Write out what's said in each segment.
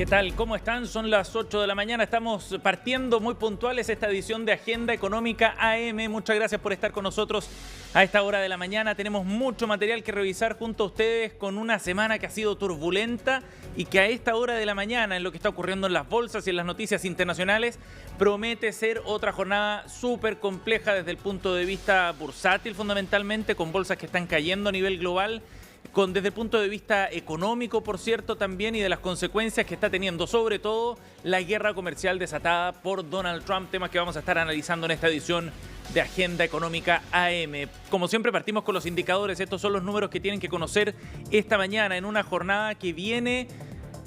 ¿Qué tal? ¿Cómo están? Son las 8 de la mañana. Estamos partiendo muy puntuales esta edición de Agenda Económica AM. Muchas gracias por estar con nosotros a esta hora de la mañana. Tenemos mucho material que revisar junto a ustedes con una semana que ha sido turbulenta y que a esta hora de la mañana, en lo que está ocurriendo en las bolsas y en las noticias internacionales, promete ser otra jornada súper compleja desde el punto de vista bursátil, fundamentalmente, con bolsas que están cayendo a nivel global, desde el punto de vista económico, por cierto, también, y de las consecuencias que está teniendo, sobre todo, la guerra comercial desatada por Donald Trump, temas que vamos a estar analizando en esta edición de Agenda Económica AM. Como siempre, partimos con los indicadores. Estos son los números que tienen que conocer esta mañana en una jornada que viene.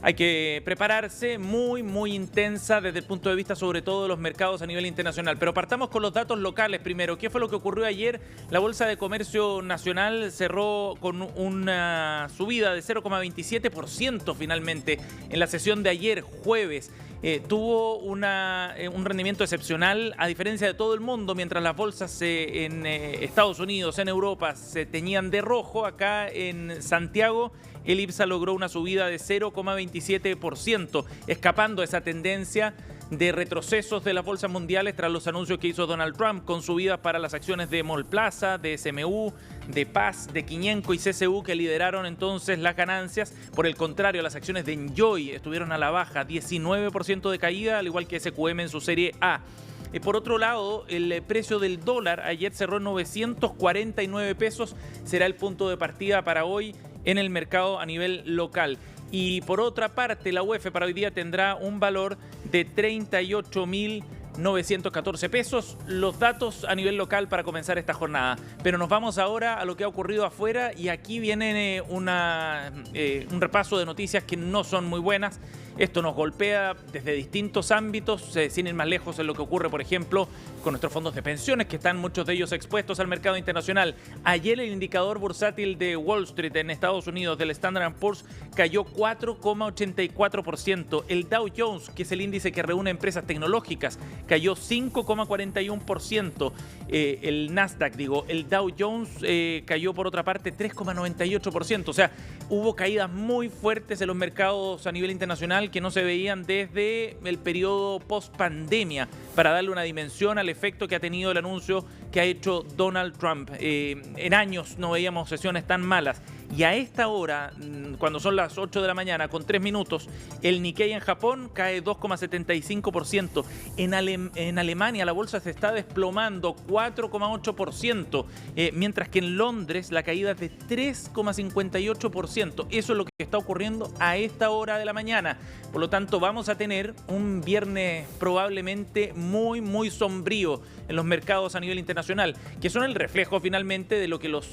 Hay que prepararse muy intensa desde el punto de vista sobre todo de los mercados a nivel internacional. Pero partamos con los datos locales primero. ¿Qué fue lo que ocurrió ayer? La Bolsa de Comercio Nacional cerró con una subida de 0,27% finalmente en la sesión de ayer, jueves. Tuvo un rendimiento excepcional a diferencia de todo el mundo. Mientras las bolsas en Estados Unidos, en Europa, se teñían de rojo, acá en Santiago el IPSA logró una subida de 0,27%, escapando a esa tendencia de retrocesos de las bolsas mundiales tras los anuncios que hizo Donald Trump, con subidas para las acciones de Mallplaza, de SMU, de Paz, de Quiñenco y CCU, que lideraron entonces las ganancias. Por el contrario, las acciones de Enjoy estuvieron a la baja, 19% de caída, al igual que SQM en su serie A. Por otro lado, el precio del dólar ayer cerró en 949 pesos, será el punto de partida para hoy en el mercado a nivel local. Y por otra parte, la UEF para hoy día tendrá un valor de 38.914 pesos. Los datos a nivel local para comenzar esta jornada. Pero nos vamos ahora a lo que ha ocurrido afuera, y aquí viene un repaso de noticias que no son muy buenas. Esto nos golpea desde distintos ámbitos, sin ir más lejos en lo que ocurre, por ejemplo, con nuestros fondos de pensiones, que están muchos de ellos expuestos al mercado internacional. Ayer el indicador bursátil de Wall Street en Estados Unidos, del Standard & Poor's, cayó 4,84%. El Dow Jones, que es el índice que reúne empresas tecnológicas, cayó 5,41%. El Nasdaq, el Dow Jones cayó por otra parte 3,98%. O sea, hubo caídas muy fuertes en los mercados a nivel internacional que no se veían desde el periodo post-pandemia, para darle una dimensión al efecto que ha tenido el anuncio que ha hecho Donald Trump. En años no veíamos sesiones tan malas. Y a esta hora, cuando son las 8 de la mañana con 3 minutos, el Nikkei en Japón cae 2,75%. En Alemania la bolsa se está desplomando 4,8%, mientras que en Londres la caída es de 3,58%. Eso es lo que está ocurriendo a esta hora de la mañana. Por lo tanto, vamos a tener un viernes probablemente muy sombrío en los mercados a nivel internacional, que son el reflejo finalmente de lo que los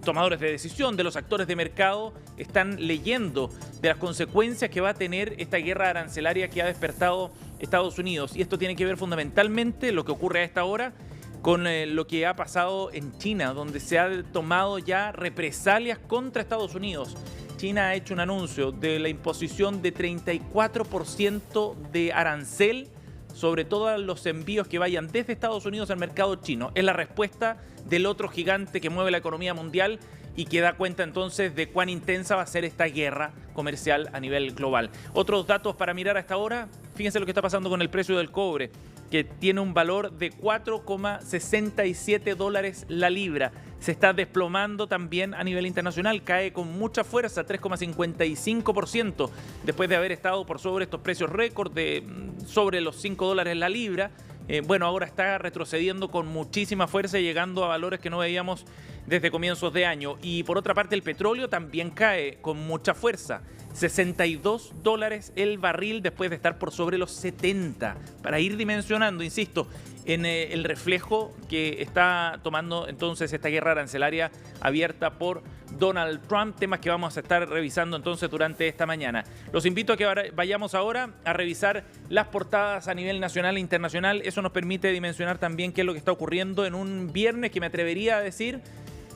tomadores de decisión, de los actores de mercado, están leyendo de las consecuencias que va a tener esta guerra arancelaria que ha despertado Estados Unidos. Y esto tiene que ver fundamentalmente, lo que ocurre a esta hora, con lo que ha pasado en China, donde se ha tomado ya represalias contra Estados Unidos. China ha hecho un anuncio de la imposición de 34% de arancel sobre todos los envíos que vayan desde Estados Unidos al mercado chino. Es la respuesta del otro gigante que mueve la economía mundial y que da cuenta entonces de cuán intensa va a ser esta guerra comercial a nivel global. Otros datos para mirar a esta hora: fíjense lo que está pasando con el precio del cobre, que tiene un valor de 4,67 dólares la libra. Se está desplomando también a nivel internacional, cae con mucha fuerza, 3,55%, después de haber estado por sobre estos precios récord de sobre los 5 dólares la libra. Bueno, ahora está retrocediendo con muchísima fuerza, llegando a valores que no veíamos desde comienzos de año. Y por otra parte, el petróleo también cae con mucha fuerza, 62 dólares el barril, después de estar por sobre los 70. Para ir dimensionando, insisto, en el reflejo que está tomando entonces esta guerra arancelaria abierta por Donald Trump, temas que vamos a estar revisando entonces durante esta mañana. Los invito a que vayamos ahora a revisar las portadas a nivel nacional e internacional. Eso nos permite dimensionar también qué es lo que está ocurriendo en un viernes que me atrevería a decir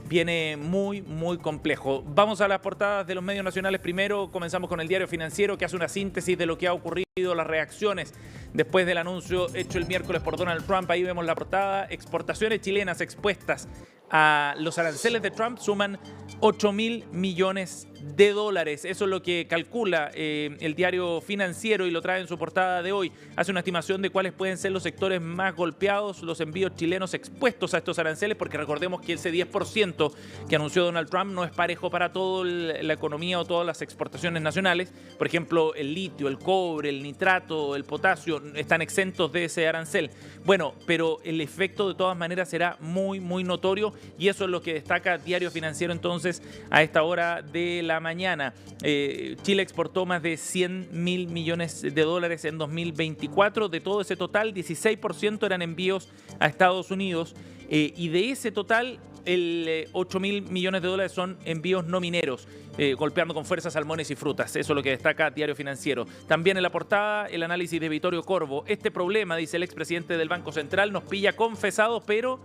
viene muy complejo. Vamos a las portadas de los medios nacionales primero. Comenzamos con el Diario Financiero, que hace una síntesis de lo que ha ocurrido, las reacciones después del anuncio hecho el miércoles por Donald Trump. Ahí vemos la portada: exportaciones chilenas expuestas a los aranceles de Trump suman 8.000 millones de dólares. Eso es lo que calcula el diario Financiero y lo trae en su portada de hoy. Hace una estimación de cuáles pueden ser los sectores más golpeados, los envíos chilenos expuestos a estos aranceles, porque recordemos que ese 10% que anunció Donald Trump no es parejo para toda la economía o todas las exportaciones nacionales. Por ejemplo, el litio, el cobre, el nitrato, el potasio están exentos de ese arancel. Bueno, pero el efecto de todas maneras será muy, muy notorio y eso es lo que destaca Diario Financiero entonces a esta hora de la mañana. Chile exportó más de 100.000 millones de dólares en 2024. De todo ese total, 16% eran envíos a Estados Unidos y de ese total, 8.000 millones de dólares son envíos no mineros, golpeando con fuerza salmones y frutas. Eso es lo que destaca Diario Financiero. También en la portada, el análisis de Vittorio Corvo. Este problema, dice el expresidente del Banco Central, nos pilla confesados, pero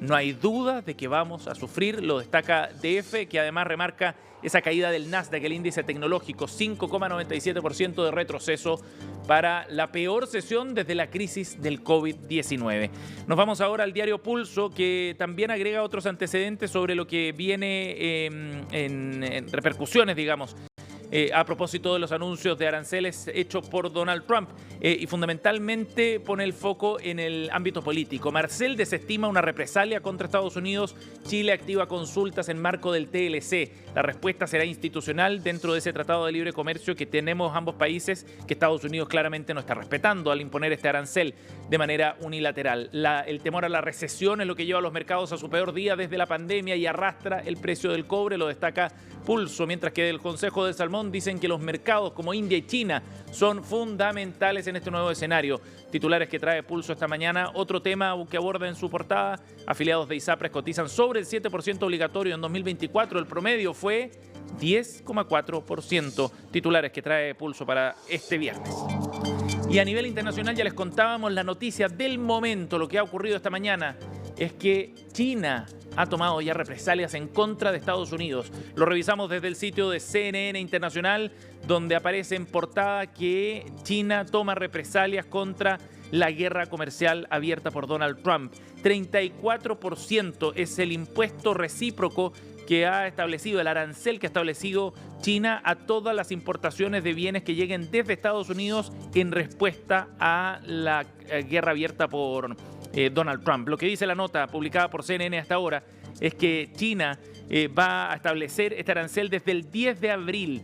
no hay duda de que vamos a sufrir, lo destaca DF, que además remarca esa caída del Nasdaq, el índice tecnológico, 5,97% de retroceso para la peor sesión desde la crisis del COVID-19. Nos vamos ahora al diario Pulso, que también agrega otros antecedentes sobre lo que viene en repercusiones, digamos, a propósito de los anuncios de aranceles hechos por Donald Trump y fundamentalmente pone el foco en el ámbito político. Marcel desestima una represalia contra Estados Unidos. Chile activa consultas en marco del TLC. La respuesta será institucional dentro de ese tratado de libre comercio que tenemos ambos países, que Estados Unidos claramente no está respetando al imponer este arancel de manera unilateral. El temor a la recesión es lo que lleva a los mercados a su peor día desde la pandemia y arrastra el precio del cobre, lo destaca Pulso, mientras que del Consejo del Salmón dicen que los mercados como India y China son fundamentales en este nuevo escenario. Titulares que trae Pulso esta mañana. Otro tema que aborda en su portada, afiliados de ISAPRES cotizan sobre el 7% obligatorio en 2024. El promedio fue 10,4%. Titulares que trae Pulso para este viernes. Y a nivel internacional ya les contábamos la noticia del momento. Lo que ha ocurrido esta mañana es que China ha tomado ya represalias en contra de Estados Unidos. Lo revisamos desde el sitio de CNN Internacional, donde aparece en portada que China toma represalias contra la guerra comercial abierta por Donald Trump. 34% es el impuesto recíproco que ha establecido, el arancel que ha establecido China a todas las importaciones de bienes que lleguen desde Estados Unidos en respuesta a la guerra abierta por Donald Trump. Lo que dice la nota publicada por CNN hasta ahora es que China va a establecer este arancel desde el 10 de abril,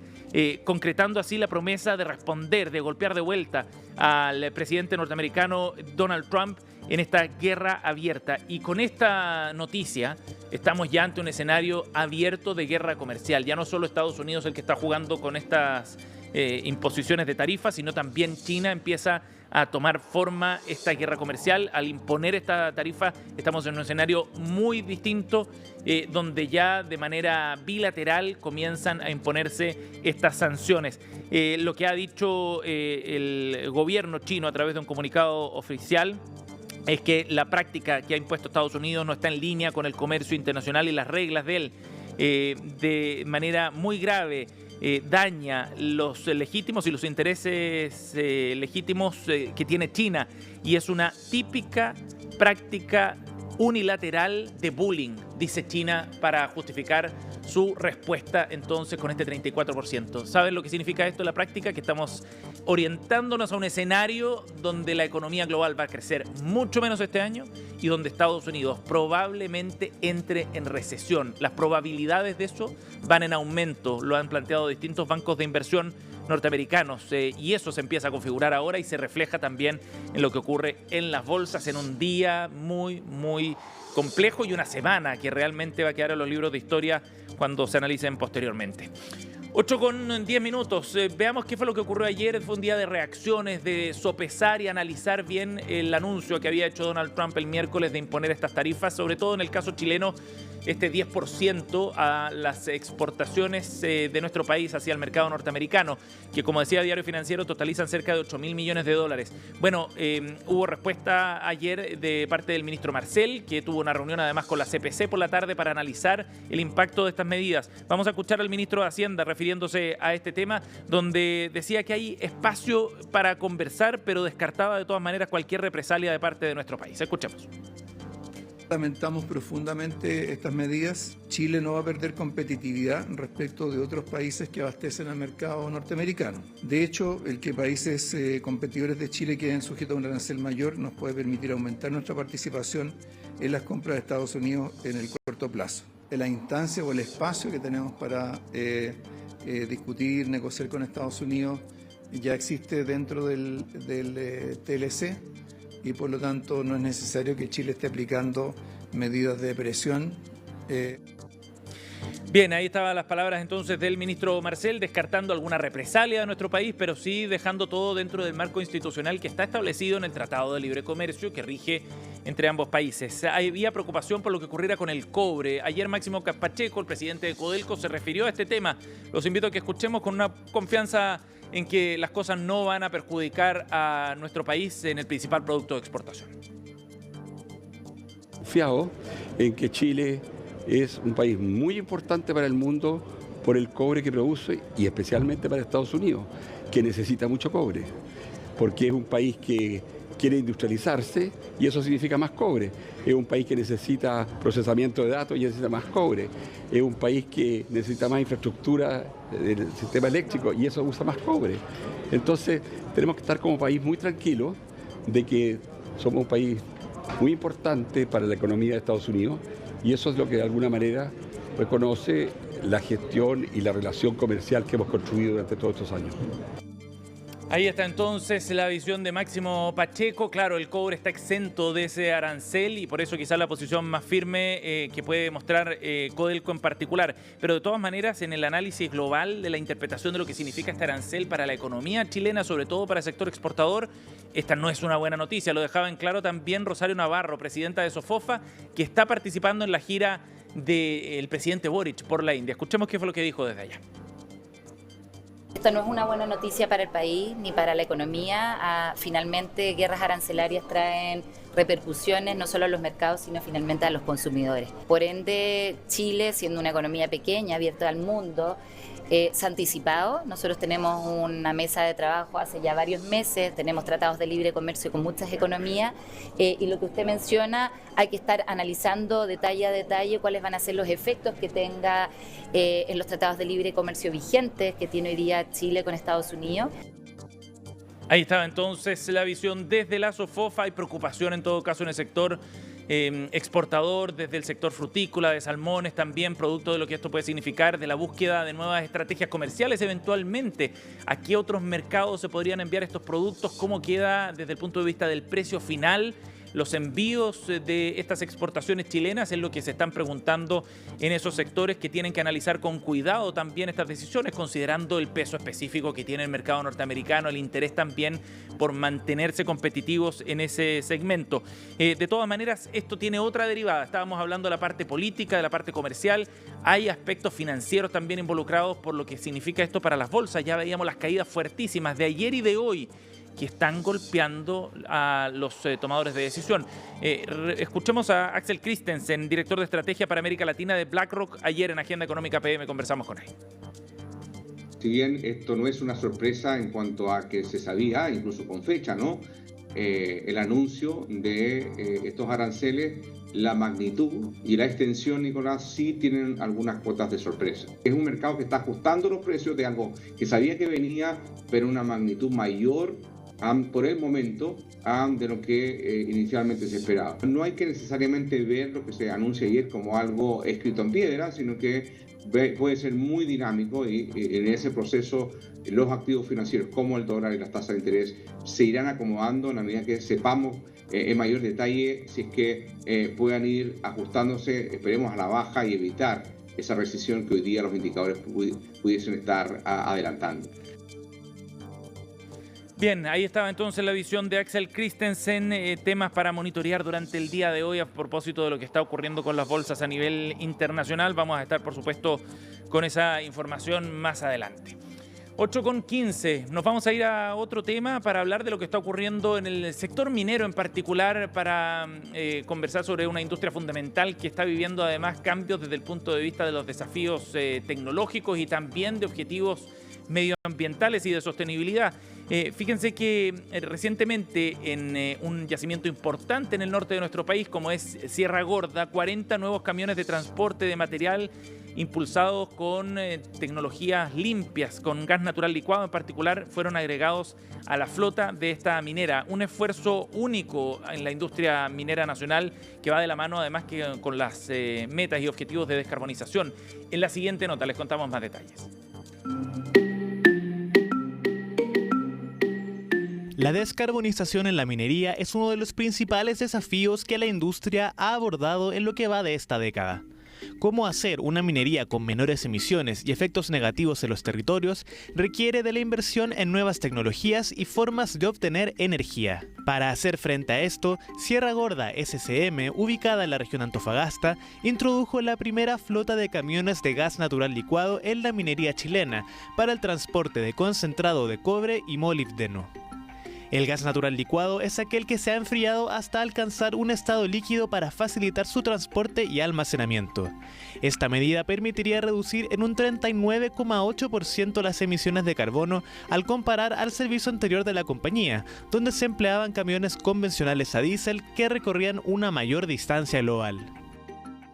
concretando así la promesa de responder, de golpear de vuelta al presidente norteamericano Donald Trump en esta guerra abierta. Y con esta noticia estamos ya ante un escenario abierto de guerra comercial. Ya no solo Estados Unidos el que está jugando con estas imposiciones de tarifas, sino también China empieza a tomar forma esta guerra comercial. Al imponer esta tarifa estamos en un escenario muy distinto, donde ya de manera bilateral comienzan a imponerse estas sanciones. Lo que ha dicho el gobierno chino a través de un comunicado oficial es que la práctica que ha impuesto Estados Unidos no está en línea con el comercio internacional y las reglas de él. De manera muy grave daña los legítimos y los intereses legítimos que tiene China, y es una típica práctica unilateral de bullying, dice China, para justificar su respuesta entonces con este 34%. ¿Saben lo que significa esto en la práctica? Que estamos orientándonos a un escenario donde la economía global va a crecer mucho menos este año y donde Estados Unidos probablemente entre en recesión. Las probabilidades de eso van en aumento, lo han planteado distintos bancos de inversión norteamericanos, y eso se empieza a configurar ahora y se refleja también en lo que ocurre en las bolsas en un día muy, muy complejo y una semana que realmente va a quedar en los libros de historia cuando se analicen posteriormente. 8:10. Veamos qué fue lo que ocurrió ayer. Fue un día de reacciones, de sopesar y analizar bien el anuncio que había hecho Donald Trump el miércoles de imponer estas tarifas, sobre todo en el caso chileno, este 10% a las exportaciones de nuestro país hacia el mercado norteamericano, que como decía Diario Financiero totalizan cerca de 8.000 millones de dólares. Bueno, hubo respuesta ayer de parte del ministro Marcel, que tuvo una reunión además con la CPC por la tarde para analizar el impacto de estas medidas. Vamos a escuchar al ministro de Hacienda refiriéndose a este tema, donde decía que hay espacio para conversar, pero descartaba de todas maneras cualquier represalia de parte de nuestro país. Escuchemos. Lamentamos profundamente estas medidas. Chile no va a perder competitividad respecto de otros países que abastecen al mercado norteamericano. De hecho, el que países competidores de Chile queden sujetos a un arancel mayor nos puede permitir aumentar nuestra participación en las compras de Estados Unidos en el corto plazo. En la instancia o el espacio que tenemos para discutir, negociar con Estados Unidos ya existe dentro del TLC. Y por lo tanto no es necesario que Chile esté aplicando medidas de presión. Bien, ahí estaban las palabras entonces del ministro Marcel, descartando alguna represalia de nuestro país, pero sí dejando todo dentro del marco institucional que está establecido en el Tratado de Libre Comercio que rige entre ambos países. Había preocupación por lo que ocurriera con el cobre. Ayer Máximo Pacheco, el presidente de Codelco, se refirió a este tema. Los invito a que escuchemos con una confianza en que las cosas no van a perjudicar a nuestro país en el principal producto de exportación. Confiado en que Chile es un país muy importante para el mundo por el cobre que produce y especialmente para Estados Unidos, que necesita mucho cobre, porque es un país que quiere industrializarse y eso significa más cobre. Es un país que necesita procesamiento de datos y necesita más cobre. Es un país que necesita más infraestructura del sistema eléctrico y eso usa más cobre. Entonces tenemos que estar como país muy tranquilos de que somos un país muy importante para la economía de Estados Unidos y eso es lo que de alguna manera reconoce la gestión y la relación comercial que hemos construido durante todos estos años. Ahí está entonces la visión de Máximo Pacheco. Claro, el cobre está exento de ese arancel y por eso quizás la posición más firme que puede mostrar Codelco en particular. Pero de todas maneras, en el análisis global de la interpretación de lo que significa este arancel para la economía chilena, sobre todo para el sector exportador, esta no es una buena noticia. Lo dejaba en claro también Rosario Navarro, presidenta de Sofofa, que está participando en la gira del presidente Boric por la India. Escuchemos qué fue lo que dijo desde allá. Esto no es una buena noticia para el país ni para la economía. Finalmente, guerras arancelarias traen repercusiones no solo a los mercados, sino finalmente a los consumidores. Por ende, Chile, siendo una economía pequeña, abierta al mundo, se ha anticipado. Nosotros tenemos una mesa de trabajo hace ya varios meses, tenemos tratados de libre comercio con muchas economías y lo que usted menciona, hay que estar analizando detalle a detalle cuáles van a ser los efectos que tenga en los tratados de libre comercio vigentes que tiene hoy día Chile con Estados Unidos. Ahí estaba entonces la visión desde la Sofofa. Hay preocupación en todo caso en el sector exportador, desde el sector frutícola, de salmones también, producto de lo que esto puede significar, de la búsqueda de nuevas estrategias comerciales eventualmente. ¿A qué otros mercados se podrían enviar estos productos? ¿Cómo queda desde el punto de vista del precio final? Los envíos de estas exportaciones chilenas es lo que se están preguntando en esos sectores que tienen que analizar con cuidado también estas decisiones, considerando el peso específico que tiene el mercado norteamericano, el interés también por mantenerse competitivos en ese segmento. De todas maneras, esto tiene otra derivada. Estábamos hablando de la parte política, de la parte comercial. Hay aspectos financieros también involucrados por lo que significa esto para las bolsas. Ya veíamos las caídas fuertísimas de ayer y de hoy, que están golpeando a los tomadores de decisión. Escuchemos a Axel Christensen, director de estrategia para América Latina de BlackRock. Ayer en Agenda Económica PM conversamos con él. Si bien esto no es una sorpresa en cuanto a que se sabía, incluso con fecha, ¿no? El anuncio de estos aranceles, la magnitud y la extensión, Nicolás, sí tienen algunas cuotas de sorpresa. Es un mercado que está ajustando los precios de algo que sabía que venía, pero una magnitud mayor por el momento de lo que inicialmente se esperaba. No hay que necesariamente ver lo que se anuncia ayer como algo escrito en piedra, sino que puede ser muy dinámico y en ese proceso los activos financieros como el dólar y las tasas de interés se irán acomodando en la medida que sepamos en mayor detalle si es que puedan ir ajustándose, esperemos, a la baja y evitar esa recesión que hoy día los indicadores pudiesen estar adelantando. Bien, ahí estaba entonces la visión de Axel Christensen, temas para monitorear durante el día de hoy a propósito de lo que está ocurriendo con las bolsas a nivel internacional. Vamos a estar, por supuesto, con esa información más adelante. 8:15. Nos vamos a ir a otro tema para hablar de lo que está ocurriendo en el sector minero en particular, para conversar sobre una industria fundamental que está viviendo además cambios desde el punto de vista de los desafíos tecnológicos y también de objetivos medioambientales y de sostenibilidad. Fíjense que recientemente en un yacimiento importante en el norte de nuestro país, como es Sierra Gorda, 40 nuevos camiones de transporte de material impulsados con tecnologías limpias, con gas natural licuado en particular, fueron agregados a la flota de esta minera. Un esfuerzo único en la industria minera nacional que va de la mano además que con las metas y objetivos de descarbonización. En la siguiente nota les contamos más detalles. La descarbonización en la minería es uno de los principales desafíos que la industria ha abordado en lo que va de esta década. Cómo hacer una minería con menores emisiones y efectos negativos en los territorios requiere de la inversión en nuevas tecnologías y formas de obtener energía. Para hacer frente a esto, Sierra Gorda SCM, ubicada en la región Antofagasta, introdujo la primera flota de camiones de gas natural licuado en la minería chilena para el transporte de concentrado de cobre y molibdeno. El gas natural licuado es aquel que se ha enfriado hasta alcanzar un estado líquido para facilitar su transporte y almacenamiento. Esta medida permitiría reducir en un 39,8% las emisiones de carbono al comparar al servicio anterior de la compañía, donde se empleaban camiones convencionales a diésel que recorrían una mayor distancia global.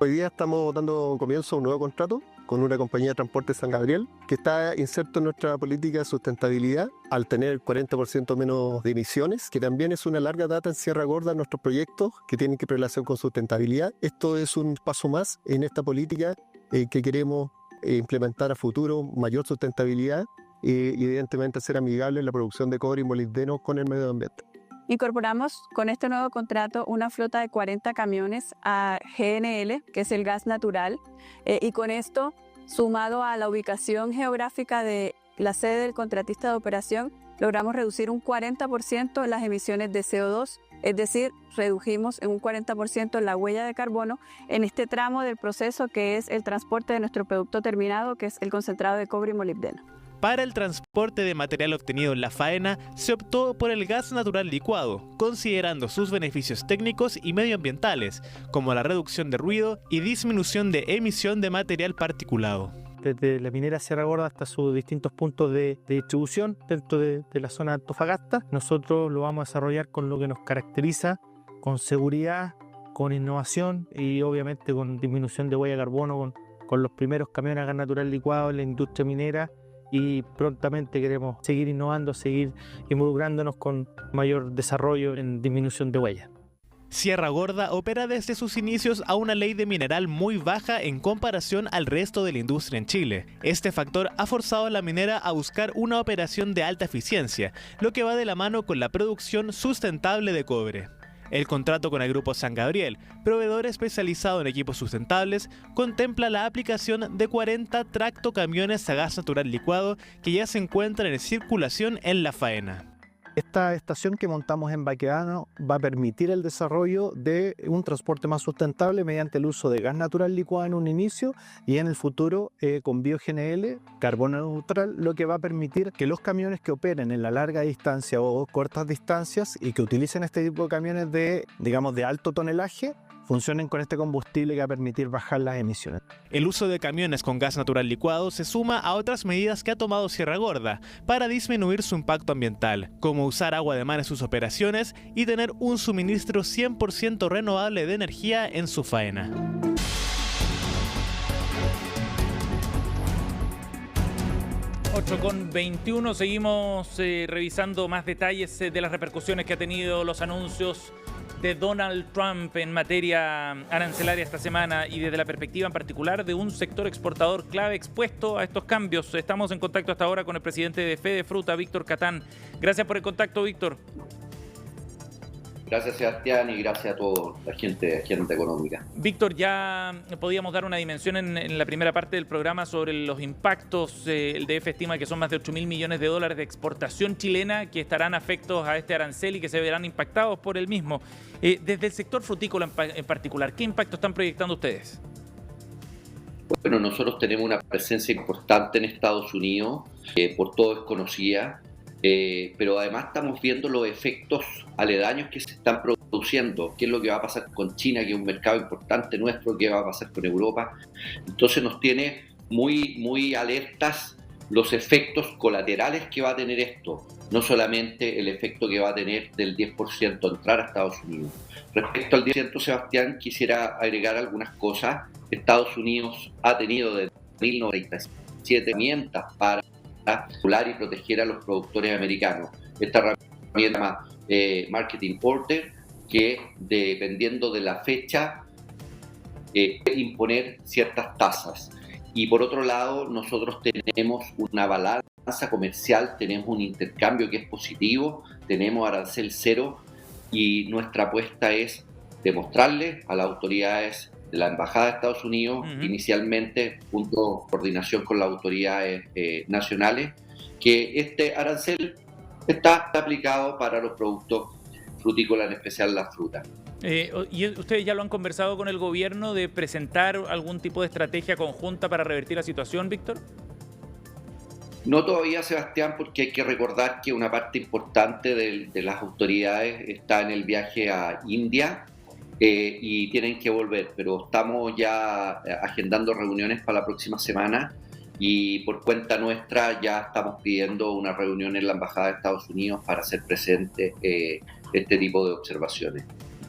Hoy día estamos dando comienzo a un nuevo contrato con una compañía de transporte San Gabriel que está inserto en nuestra política de sustentabilidad al tener el 40% menos de emisiones, que también es una larga data en Sierra Gorda en nuestros proyectos que tienen que relación con sustentabilidad. Esto es un paso más en esta política que queremos implementar a futuro, mayor sustentabilidad y evidentemente ser amigable la producción de cobre y molibdeno con el medio ambiente. Incorporamos con este nuevo contrato una flota de 40 camiones a GNL, que es el gas natural, y con esto, sumado a la ubicación geográfica de la sede del contratista de operación, logramos reducir un 40% las emisiones de CO2, es decir, redujimos en un 40% la huella de carbono en este tramo del proceso que es el transporte de nuestro producto terminado, que es el concentrado de cobre y molibdeno. Para el transporte de material obtenido en la faena, se optó por el gas natural licuado, considerando sus beneficios técnicos y medioambientales, como la reducción de ruido y disminución de emisión de material particulado. Desde la minera Sierra Gorda hasta sus distintos puntos de distribución dentro de la zona de Antofagasta, nosotros lo vamos a desarrollar con lo que nos caracteriza, con seguridad, con innovación y obviamente con disminución de huella de carbono, con los primeros camiones a gas natural licuado en la industria minera. Y prontamente queremos seguir innovando, seguir involucrándonos con mayor desarrollo en disminución de huella. Sierra Gorda opera desde sus inicios a una ley de mineral muy baja en comparación al resto de la industria en Chile. Este factor ha forzado a la minera a buscar una operación de alta eficiencia, lo que va de la mano con la producción sustentable de cobre. El contrato con el Grupo San Gabriel, proveedor especializado en equipos sustentables, contempla la aplicación de 40 tractocamiones a gas natural licuado que ya se encuentran en circulación en la faena. Esta estación que montamos en Baquedano va a permitir el desarrollo de un transporte más sustentable mediante el uso de gas natural licuado en un inicio y en el futuro con bio-GNL, carbono neutral, lo que va a permitir que los camiones que operen en la larga distancia o cortas distancias y que utilicen este tipo de camiones de alto tonelaje funcionen con este combustible que va a permitir bajar las emisiones. El uso de camiones con gas natural licuado se suma a otras medidas que ha tomado Sierra Gorda para disminuir su impacto ambiental, como usar agua de mar en sus operaciones y tener un suministro 100% renovable de energía en su faena. Con 21 seguimos revisando más detalles de las repercusiones que ha tenido los anuncios de Donald Trump en materia arancelaria esta semana y desde la perspectiva en particular de un sector exportador clave expuesto a estos cambios. Estamos en contacto hasta ahora con el presidente de Fede Fruta, Víctor Catán. Gracias por el contacto, Víctor. Gracias, Sebastián, y gracias a toda la gente económica. Víctor, ya podíamos dar una dimensión en la primera parte del programa sobre los impactos. El DF estima que son más de 8.000 millones de dólares de exportación chilena que estarán afectos a este arancel y que se verán impactados por el mismo. Desde el sector frutícola en particular, ¿qué impacto están proyectando ustedes? Bueno, nosotros tenemos una presencia importante en Estados Unidos, por todo es conocida, pero además estamos viendo los efectos aledaños que se están produciendo, qué es lo que va a pasar con China, que es un mercado importante nuestro, qué va a pasar con Europa. Entonces nos tiene muy alertas los efectos colaterales que va a tener esto, no solamente el efecto que va a tener del 10% entrar a Estados Unidos. Respecto al 10%, Sebastián, quisiera agregar algunas cosas. Estados Unidos ha tenido desde 1997 herramientas para regular y proteger a los productores americanos. Esta herramienta se llama Marketing Order, que dependiendo de la fecha puede imponer ciertas tasas. Y por otro lado, nosotros tenemos una balanza comercial, tenemos un intercambio que es positivo, tenemos arancel cero y nuestra apuesta es demostrarle a las autoridades de la Embajada de Estados Unidos, inicialmente junto a coordinación con las autoridades nacionales, que este arancel está aplicado para los productos frutícolas, en especial las frutas. ¿Y ustedes ya lo han conversado con el gobierno de presentar algún tipo de estrategia conjunta para revertir la situación, Víctor? No todavía, Sebastián, porque hay que recordar que una parte importante de las autoridades está en el viaje a India y tienen que volver, pero estamos ya agendando reuniones para la próxima semana y por cuenta nuestra ya estamos pidiendo una reunión en la Embajada de Estados Unidos para hacer presente este tipo de observaciones.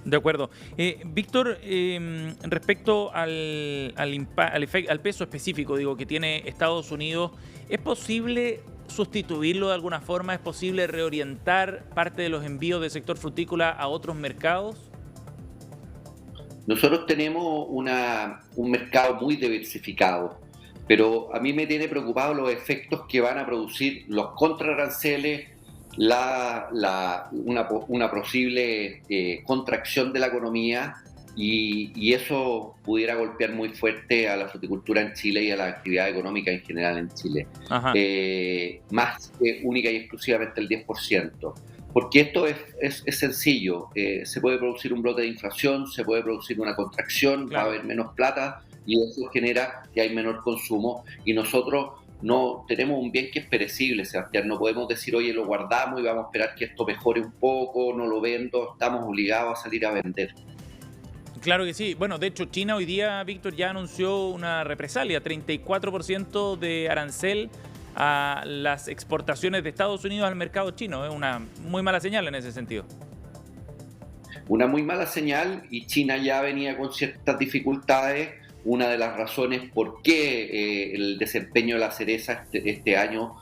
De acuerdo. Víctor, respecto al peso específico, digo, que tiene Estados Unidos, ¿es posible sustituirlo de alguna forma? ¿Es posible reorientar parte de los envíos del sector frutícola a otros mercados? Nosotros tenemos un mercado muy diversificado, pero a mí me tiene preocupado los efectos que van a producir los contraaranceles, una posible contracción de la economía y eso pudiera golpear muy fuerte a la fruticultura en Chile y a la actividad económica en general en Chile. Más que única y exclusivamente el 10%. Porque esto es sencillo, se puede producir un brote de inflación, se puede producir una contracción, va a haber menos plata y eso genera que hay menor consumo y nosotros no tenemos un bien que es perecible, Sebastián, no podemos decir, oye, lo guardamos y vamos a esperar que esto mejore un poco, no lo vendo, estamos obligados a salir a vender. Claro que sí. Bueno, de hecho, China hoy día, Víctor, ya anunció una represalia, 34% de arancel a las exportaciones de Estados Unidos al mercado chino. Es una muy mala señal en ese sentido. Una muy mala señal y China ya venía con ciertas dificultades. Una de las razones por qué el desempeño de la cereza este año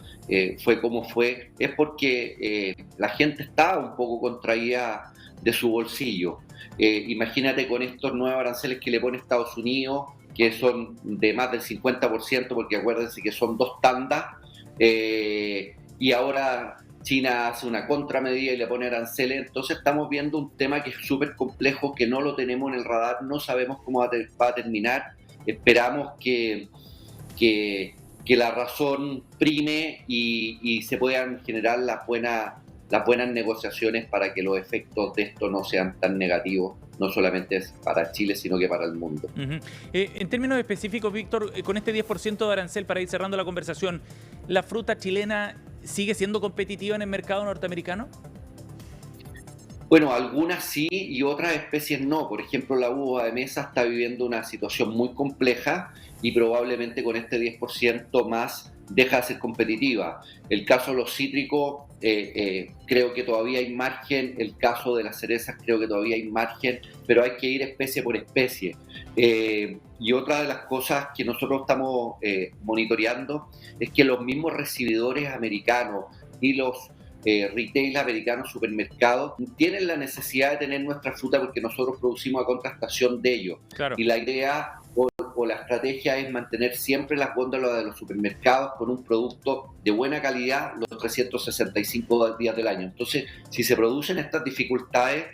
fue como fue, es porque la gente estaba un poco contraída de su bolsillo. Imagínate con estos nuevos aranceles que le pone Estados Unidos, que son de más del 50%, porque acuérdense que son 2 tandas, y ahora China hace una contramedida y le pone aranceles. Entonces estamos viendo un tema que es súper complejo, que no lo tenemos en el radar, no sabemos cómo va a terminar. Esperamos que la razón prime y se puedan generar las buenas negociaciones para que los efectos de esto no sean tan negativos, no solamente para Chile, sino que para el mundo. En términos específicos, Víctor, con este 10% de arancel, para ir cerrando la conversación, ¿la fruta chilena sigue siendo competitiva en el mercado norteamericano? Bueno, algunas sí y otras especies no. Por ejemplo, la uva de mesa está viviendo una situación muy compleja y probablemente con este 10% más deja de ser competitiva. El caso de los cítricos, creo que todavía hay margen. El caso de las cerezas, creo que todavía hay margen, pero hay que ir especie por especie. Y otra de las cosas que nosotros estamos monitoreando es que los mismos recibidores americanos y los retail americanos, supermercados, tienen la necesidad de tener nuestra fruta porque nosotros producimos a contratación de ellos. Claro. Y la idea o la estrategia es mantener siempre las góndolas de los supermercados con un producto de buena calidad los 365 días del año. Entonces, si se producen estas dificultades,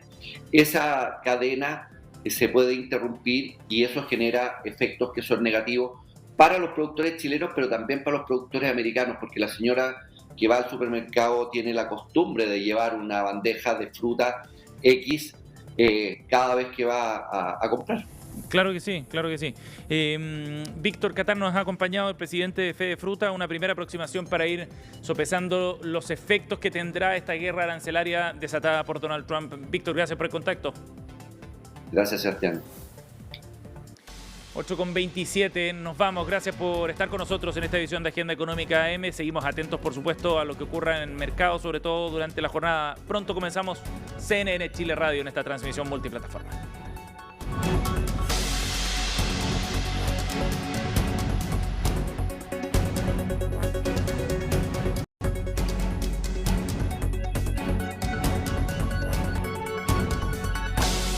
esa cadena se puede interrumpir y eso genera efectos que son negativos para los productores chilenos, pero también para los productores americanos, porque la señora que va al supermercado tiene la costumbre de llevar una bandeja de fruta X cada vez que va a comprar. Claro que sí, claro que sí. Víctor Catar nos ha acompañado, el presidente de Fede Fruta, una primera aproximación para ir sopesando los efectos que tendrá esta guerra arancelaria desatada por Donald Trump. Víctor, gracias por el contacto. Gracias, Sebastián. 8:27, nos vamos. Gracias por estar con nosotros en esta edición de Agenda Económica AM. Seguimos atentos, por supuesto, a lo que ocurra en el mercado, sobre todo durante la jornada. Pronto comenzamos CNN Chile Radio en esta transmisión multiplataforma.